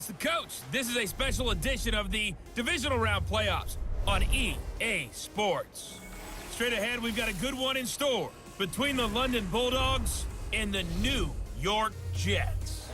It's the coach. This is a special edition of the Divisional Round playoffs on EA Sports. Straight ahead, we've got a good one in store between the London Bulldogs and the New York Jets.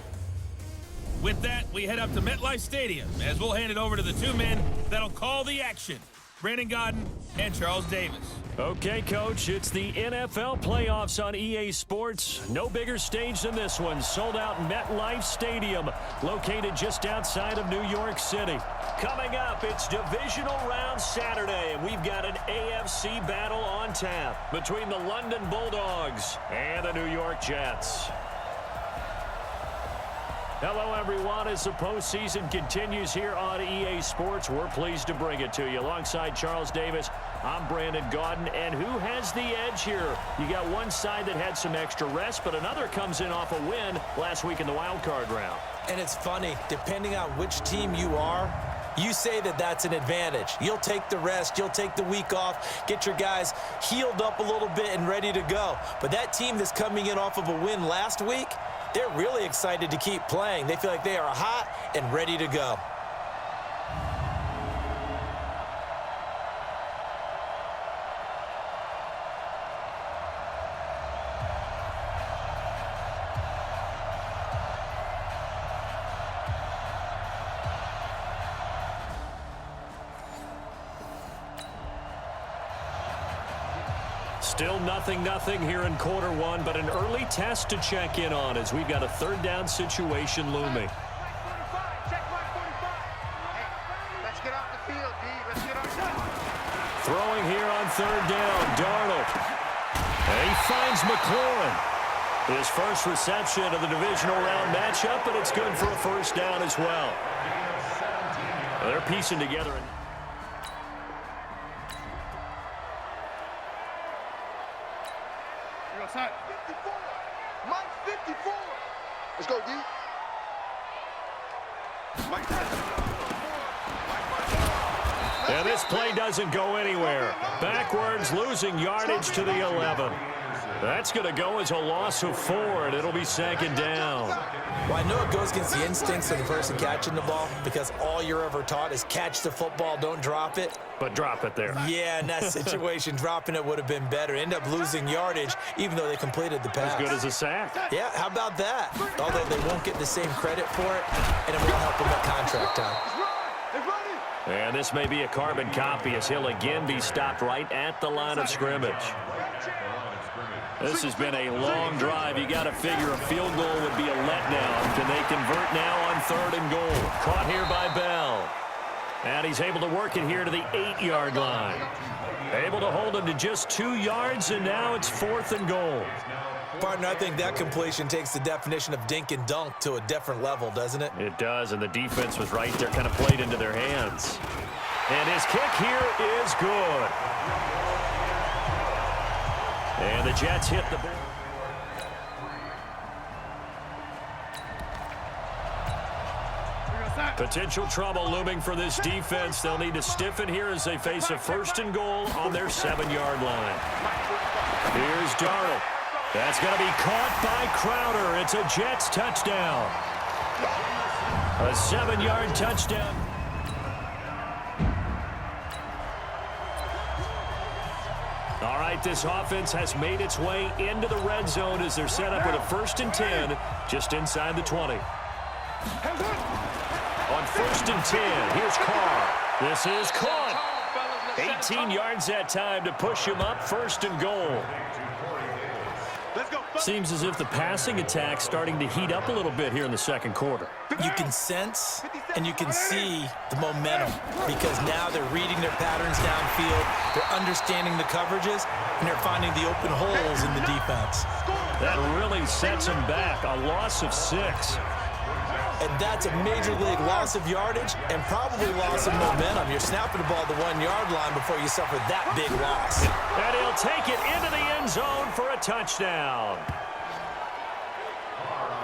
With that, we head up to MetLife Stadium as we'll hand it over to the two men that'll call the action, Brandon Godden and Charles Davis. Okay, Coach, it's the NFL playoffs on EA Sports. No bigger stage than this one. Sold out MetLife Stadium, located just outside of New York City. Coming up, it's Divisional Round Saturday, and we've got an AFC battle on tap between the London Bulldogs and the New York Jets. Hello, everyone. As the postseason continues here on EA Sports, we're pleased to bring it to you. Alongside Charles Davis, I'm Brandon Godden. And who has the edge here? You got one side that had some extra rest, but another comes in off a win last week in the wild card round. And it's funny, depending on which team you are, you say that that's an advantage. You'll take the rest, you'll take the week off, get your guys healed up a little bit and ready to go. But that team that's coming in off of a win last week, they're really excited to keep playing. They feel like they are hot and ready to go. Still nothing here in quarter one, but an early test to check in on as we've got a third down situation looming. Throwing here on third down, Darnold. And he finds McLaurin. His first reception of the divisional round matchup, but it's good for a first down as well. They're piecing together. Outside. 54. Mike 54. Let's go, D. And this play doesn't go anywhere. Backwards, losing yardage to the 11. That's going to go as a loss of 4, and it'll be second down. Well, I know it goes against the instincts of the person catching the ball because all you're ever taught is catch the football, don't drop it. But drop it there. Yeah, in that situation, dropping it would have been better. End up losing yardage, even though they completed the pass. As good as a sack. Yeah, how about that? Although they won't get the same credit for it, and it won't help them at contract time. And this may be a carbon copy as he'll again be stopped right at the line of scrimmage. This has been a long drive. You got to figure a field goal would be a letdown. Can they convert now on third and goal? Caught here by Bell. And he's able to work it here to the 8-yard line. Able to hold him to just 2 yards, and now it's fourth and goal. Partner, I think that completion takes the definition of dink and dunk to a different level, doesn't it? It does, and the defense was right there, kind of played into their hands. And his kick here is good. And the Jets hit the ball. Potential trouble looming for this defense. They'll need to stiffen here as they face a first and goal on their 7-yard line. Here's Darnold. That's going to be caught by Crowder. It's a Jets touchdown. A 7-yard touchdown. All right, this offense has made its way into the red zone as they're set up with a first and 10 just inside the 20. On first and 10, here's Carr. This is caught. 18 yards that time to push him up first and goal. Seems as if the passing attack's starting to heat up a little bit here in the second quarter. You can sense and you can see the momentum because now they're reading their patterns downfield, they're understanding the coverages, and they're finding the open holes in the defense. That really sets them back. A loss of 6. And that's a major league loss of yardage and probably loss of momentum. You're snapping the ball at the 1-yard line before you suffer that big loss. And he'll take it into the end zone for a touchdown.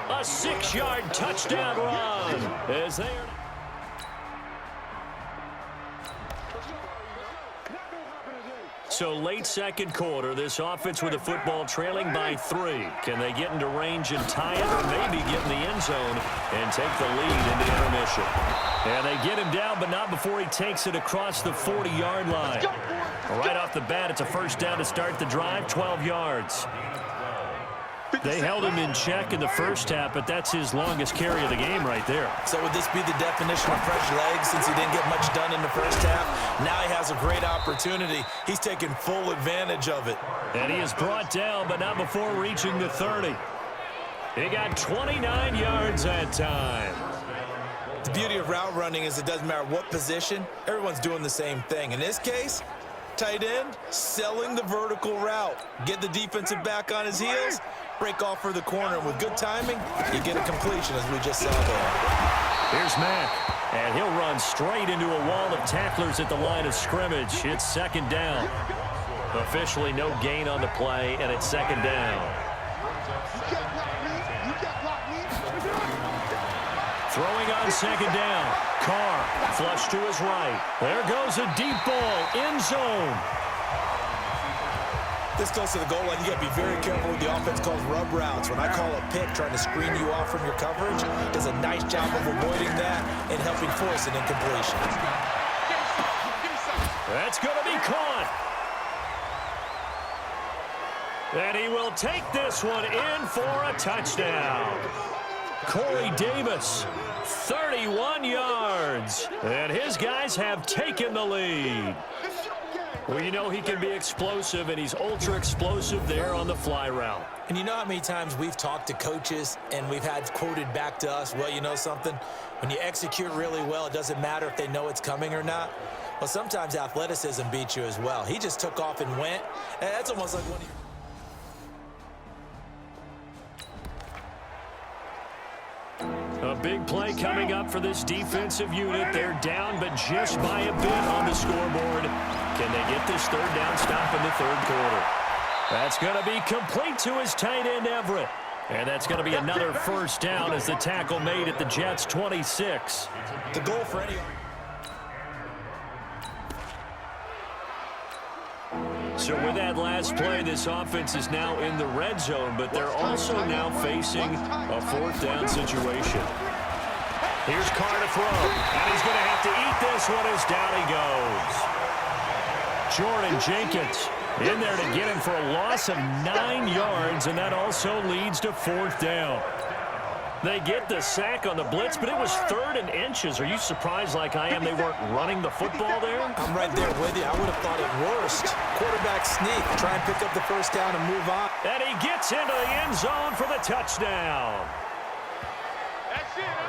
A 6-yard touchdown run as they are. So so late second quarter, this offense with the football trailing by 3. Can they get into range and tie it, or maybe get in the end zone and take the lead into intermission? And they get him down, but not before he takes it across the 40-yard line. Right off the bat, it's a first down to start the drive, 12 yards. They held him in check in the first half, but that's his longest carry of the game right there. So would this be the definition of fresh legs since he didn't get much done in the first half? Now he has a great opportunity. He's taking full advantage of it. And he is brought down, but not before reaching the 30. He got 29 yards that time. The beauty of route running is it doesn't matter what position, everyone's doing the same thing. In this case, tight end, selling the vertical route. Get the defensive back on his heels, break off for the corner. And with good timing, you get a completion, as we just saw there. Here's Mack, and he'll run straight into a wall of tacklers at the line of scrimmage. It's second down. Officially no gain on the play, and it's second down. Throwing on second down. Carr, flush to his right. There goes a deep ball, end zone. This close to the goal line, you got to be very careful with the offense calls rub routes. When I call a pick trying to screen you off from your coverage, does a nice job of avoiding that and helping force an incompletion. That's going to be caught. And he will take this one in for a touchdown. Corey Davis, 31 yards. And his guys have taken the lead. Well, you know he can be explosive, and he's ultra-explosive there on the fly route. And you know how many times we've talked to coaches and we've had quoted back to us, well, you know something? When you execute really well, it doesn't matter if they know it's coming or not. Well, sometimes athleticism beats you as well. He just took off and went. And that's almost like when he... A big play coming up for this defensive unit. They're down, but just by a bit on the scoreboard. Can they get this third down stop in the third quarter? That's going to be complete to his tight end, Everett. And that's going to be another first down as the tackle made at the Jets' 26. The goal for any... So with that last play, this offense is now in the red zone, but they're also now facing a fourth down situation. Here's Carr to throw, and he's going to have to eat this one as down he goes. Jordan Jenkins in there to get him for a loss of 9 yards, and that also leads to fourth down. They get the sack on the blitz, but it was third and inches. Are you surprised like I am they weren't running the football there? I'm right there with you. I would have thought it worst. Quarterback sneak, try and pick up the first down and move on. And he gets into the end zone for the touchdown.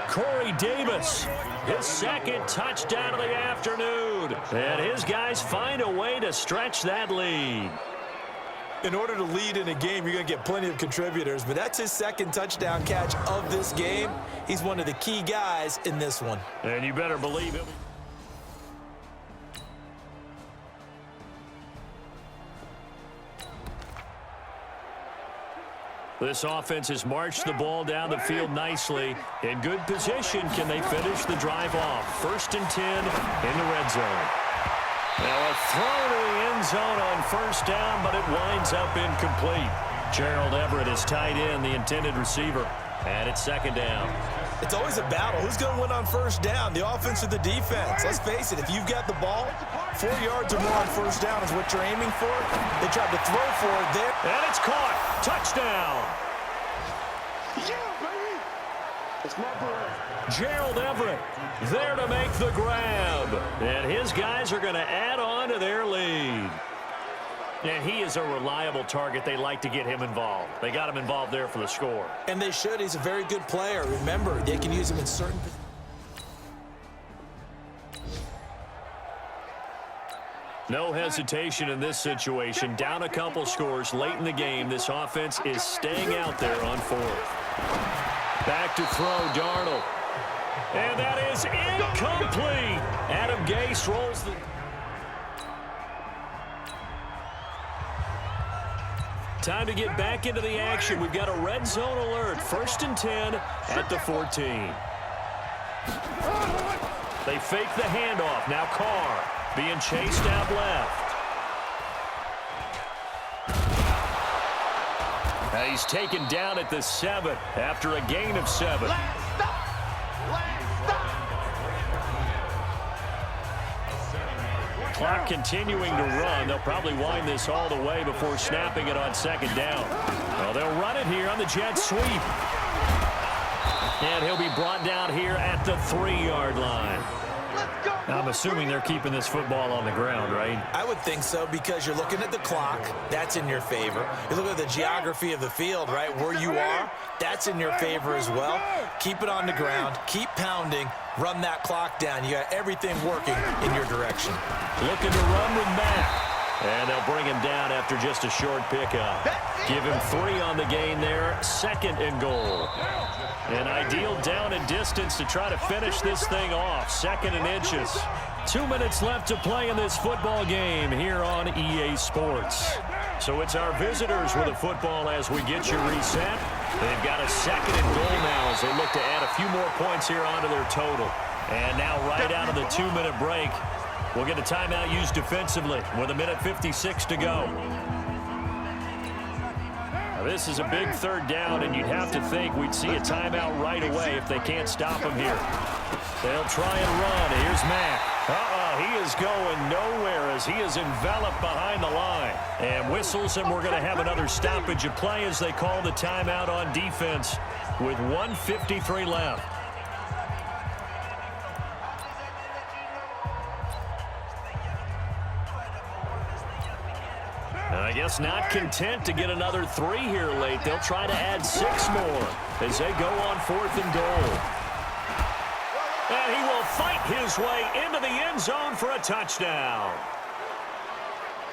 Corey Davis, his second touchdown of the afternoon. And his guys find a way to stretch that lead. In order to lead in a game, you're going to get plenty of contributors, but that's his second touchdown catch of this game. He's one of the key guys in this one. And you better believe it. This offense has marched the ball down the field nicely. In good position, can they finish the drive off? 1st and 10 in the red zone. Now a throw to the end zone on first down, but it winds up incomplete. Gerald Everett is tight end, the intended receiver. And it's second down. It's always a battle. Who's going to win on first down, the offense or the defense? Let's face it, if you've got the ball, 4 yards or more on first down is what you're aiming for. They tried to throw for it there. And it's caught. Touchdown. Yeah, baby. It's my boy. Gerald Everett there to make the grab. And his guys are going to add on to their lead. And he is a reliable target. They like to get him involved. They got him involved there for the score. And they should. He's a very good player. Remember, they can use him in certain... No hesitation in this situation. Down a couple scores late in the game. This offense is staying out there on fourth. Back to throw, Darnold. And that is incomplete. Adam Gase rolls the... Time to get back into the action. We've got a red zone alert. 1st and 10 at the 14. They fake the handoff. Now Carr being chased out left. He's taken down at the 7 after a gain of 7. Last stop. Clock continuing to run. They'll probably wind this all the way before snapping it on 2nd down. Well, they'll run it here on the jet sweep. And he'll be brought down here at the 3-yard line. Now, I'm assuming they're keeping this football on the ground, right? I would think so, because you're looking at the clock. That's in your favor. You look at the geography of the field, right? Where you are, that's in your favor as well. Keep it on the ground. Keep pounding. Run that clock down. You got everything working in your direction. Looking to run with Mack. And they'll bring him down after just a short pickup. Give him 3 on the gain there. 2nd and goal. An ideal down and distance to try to finish this thing off. 2nd and inches. 2 minutes left to play in this football game here on EA Sports. So it's our visitors with the football as we get you reset. They've got a 2nd and goal now as they look to add a few more points here onto their total. And now right out of the 2-minute break, we'll get a timeout used defensively with 1:56 to go. This is a big 3rd down, and you'd have to think we'd see a timeout right away if they can't stop him here. They'll try and run. Here's Mack. He is going nowhere as he is enveloped behind the line. And whistles, and we're going to have another stoppage of play as they call the timeout on defense with 1:53 left. I guess not content to get another 3 here late. They'll try to add 6 more as they go on 4th and goal. And he will fight his way into the end zone for a touchdown.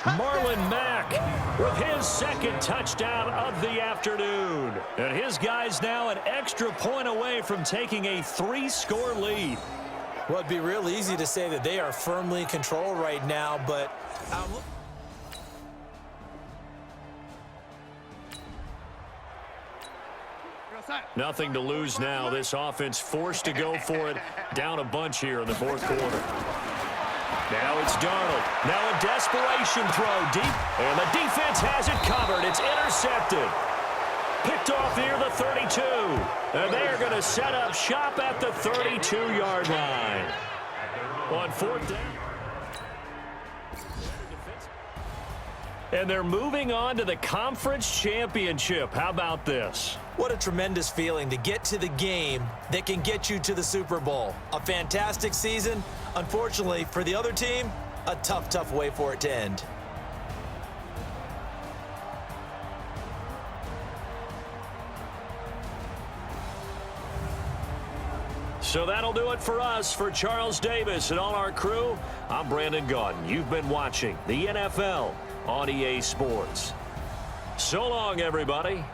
Marlon Mack with his 2nd touchdown of the afternoon. And his guys now an extra point away from taking a 3-score lead. Well, it'd be real easy to say that they are firmly in control right now, but Nothing to lose now. This offense forced to go for it. Down a bunch here in the 4th quarter. Now it's Darnold. Now a desperation throw deep. And the defense has it covered. It's intercepted. Picked off near the 32. And they are going to set up shop at the 32-yard line. On 4th down. And they're moving on to the conference championship. How about this? What a tremendous feeling to get to the game that can get you to the Super Bowl. A fantastic season. Unfortunately, for the other team, a tough way for it to end. So that'll do it for us. For Charles Davis and all our crew, I'm Brandon Gaudin. You've been watching the NFL on EA Sports. So long, everybody.